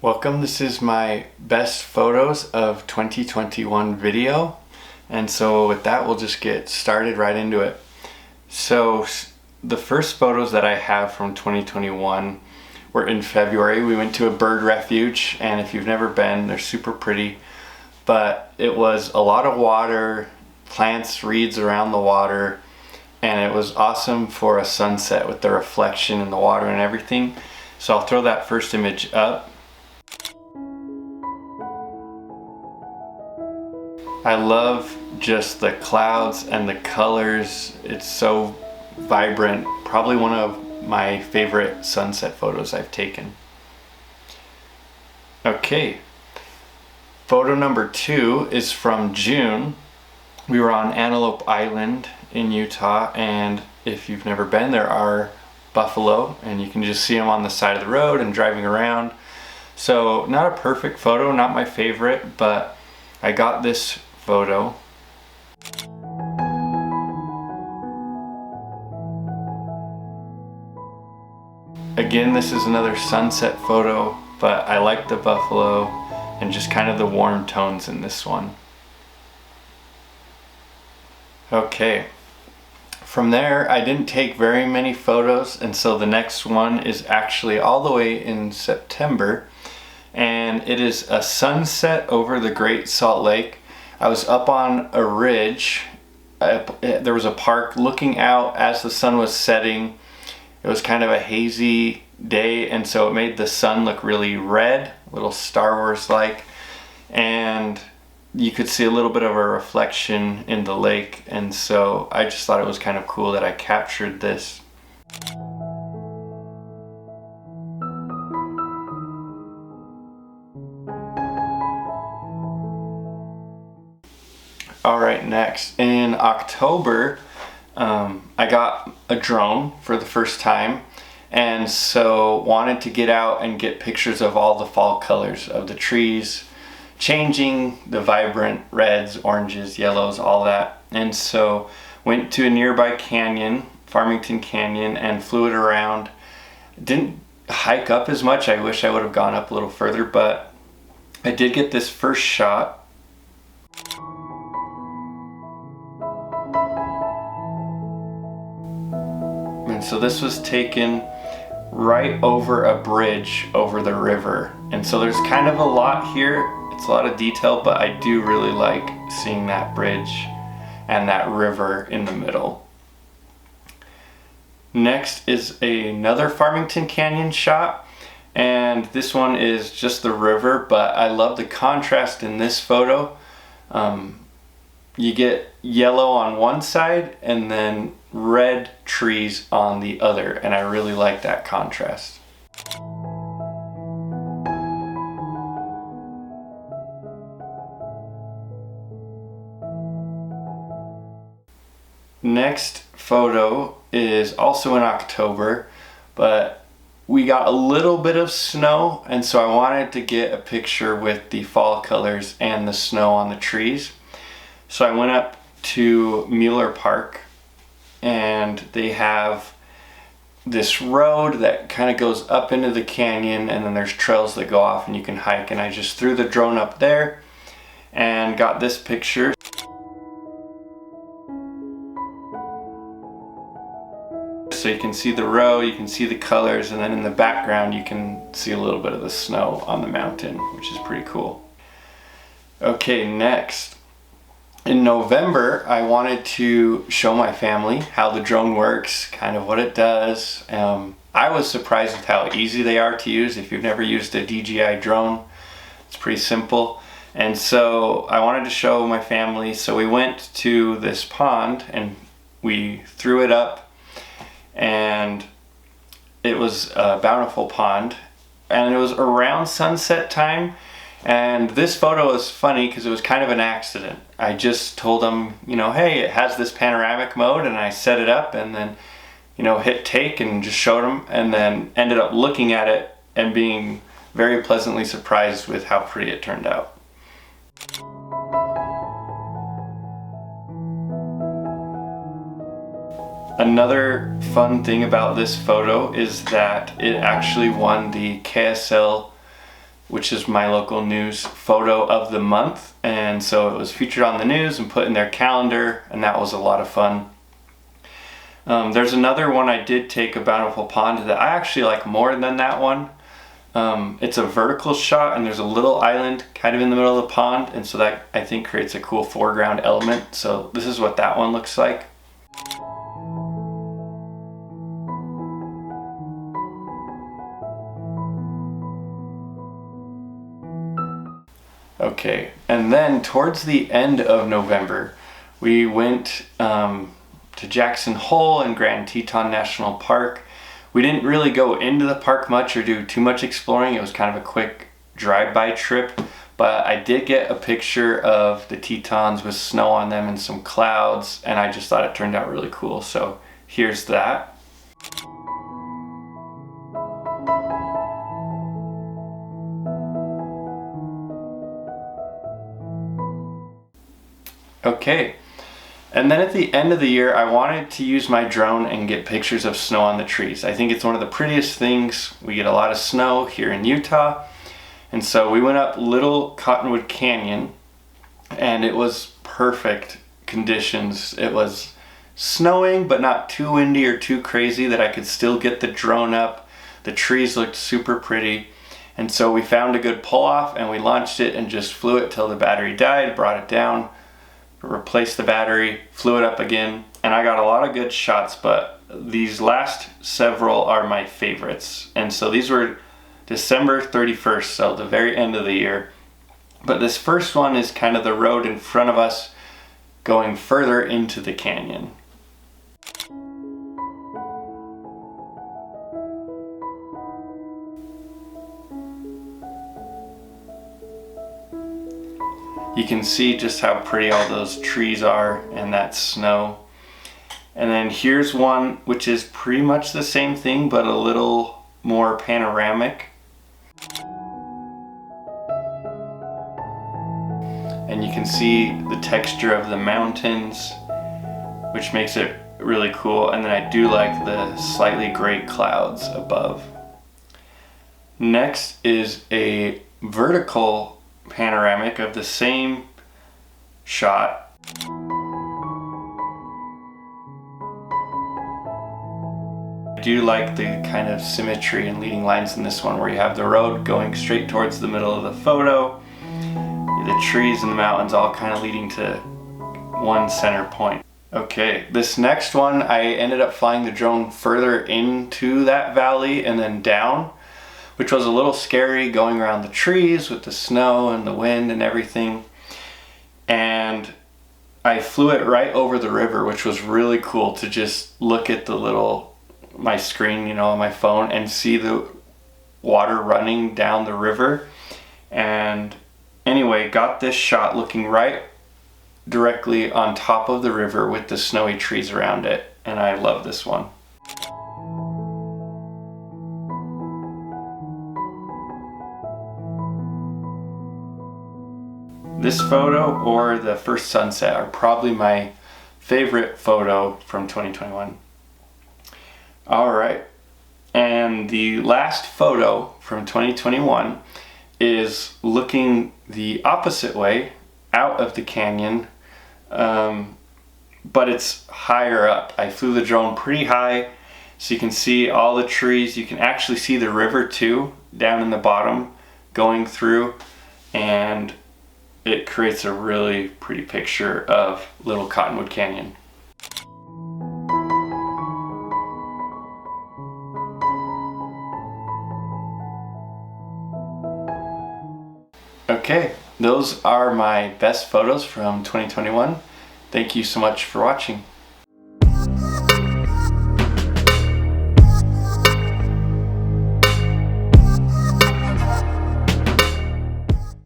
Welcome, this is my best photos of 2021 video. And so with that, we'll just get started right into it. So the first photos that I have from 2021 were in February. We went to a bird refuge, and if you've never been, they're super pretty. But it was a lot of water, plants, reeds around the water, and it was awesome for a sunset with the reflection in the water and everything. So I'll throw that first image up. I love just the clouds and the colors. It's so vibrant. Probably one of my favorite sunset photos I've taken. Okay, photo number 2 is from June. We were on Antelope Island in Utah, and if you've never been, there are buffalo, and you can just see them on the side of the road and driving around. So not a perfect photo, not my favorite, but I got this photo. Again, this is another sunset photo, but I like the buffalo and just kind of the warm tones in this one. Okay, from there I didn't take very many photos, and so the next one is actually all the way in September, and it is a sunset over the Great Salt Lake. I was up on a ridge. There was a park looking out as the sun was setting. It was kind of a hazy day, and so it made the sun look really red, a little Star Wars like, and you could see a little bit of a reflection in the lake, and so I just thought it was kind of cool that I captured this. Alright, next in October I got a drone for the first time, and so wanted to get out and get pictures of all the fall colors of the trees changing, the vibrant reds, oranges, yellows, all that. And so went to a nearby canyon, Farmington Canyon, and flew it around. Didn't hike up as much. I wish I would have gone up a little further, but I did get this first shot. And so this was taken right over a bridge over the river. And so there's kind of a lot here. It's a lot of detail, but I do really like seeing that bridge and that river in the middle. Next is another Farmington Canyon shot, and this one is just the river, but I love the contrast in this photo. You get yellow on one side and then red trees on the other, and I really like that contrast. Next photo is also in October, but we got a little bit of snow, and so I wanted to get a picture with the fall colors and the snow on the trees. So I went up to Mueller Park, and they have this road that kind of goes up into the canyon, and then there's trails that go off and you can hike, and I just threw the drone up there and got this picture. So you can see the road, you can see the colors, and then in the background you can see a little bit of the snow on the mountain, which is pretty cool. Okay, next. In November, I wanted to show my family how the drone works, kind of what it does. I was surprised with how easy they are to use. If you've never used a DJI drone, it's pretty simple. And so I wanted to show my family, so we went to this pond and we threw it up, and it was a Bountiful pond, and it was around sunset time. And this photo is funny because it was kind of an accident. I just told them, hey, it has this panoramic mode, and I set it up and then, hit take and just showed them, and then ended up looking at it and being very pleasantly surprised with how pretty it turned out. Another fun thing about this photo is that it actually won the KSL which is my local news photo of the month. And so it was featured on the news and put in their calendar, and that was a lot of fun. There's another one I did take of Bountiful Pond that I actually like more than that one. It's a vertical shot, and there's a little island kind of in the middle of the pond, and so that I think creates a cool foreground element. So this is what that one looks like. Okay, and then towards the end of November, we went to Jackson Hole and Grand Teton National Park. We didn't really go into the park much or do too much exploring. It was kind of a quick drive-by trip, but I did get a picture of the Tetons with snow on them and some clouds, and I just thought it turned out really cool. So here's that. Okay, and then at the end of the year, I wanted to use my drone and get pictures of snow on the trees. I think it's one of the prettiest things. We get a lot of snow here in Utah, and so we went up Little Cottonwood Canyon, and it was perfect conditions. It was snowing, but not too windy or too crazy that I could still get the drone up. The trees looked super pretty, and so we found a good pull-off, and we launched it and just flew it till the battery died, brought it down, replaced the battery, flew it up again, and I got a lot of good shots, but these last several are my favorites. And so these were December 31st, so the very end of the year. But this first one is kind of the road in front of us going further into the canyon. You can see just how pretty all those trees are and that snow. And then here's one which is pretty much the same thing, but a little more panoramic. And you can see the texture of the mountains, which makes it really cool. And then I do like the slightly gray clouds above. Next is a vertical panoramic of the same shot. I do like the kind of symmetry and leading lines in this one, where you have the road going straight towards the middle of the photo, the trees and the mountains all kind of leading to one center point. Okay, this next one I ended up flying the drone further into that valley and then down, which was a little scary going around the trees with the snow and the wind and everything. And I flew it right over the river, which was really cool to just look at my screen, on my phone and see the water running down the river. And anyway, got this shot looking right directly on top of the river with the snowy trees around it. And I love this one. This photo or the first sunset are probably my favorite photo from 2021. All right, and the last photo from 2021 is looking the opposite way out of the canyon, but it's higher up. I flew the drone pretty high, so you can see all the trees. You can actually see the river too, down in the bottom, going through, and it creates a really pretty picture of Little Cottonwood Canyon. Okay, those are my best photos from 2021. Thank you so much for watching.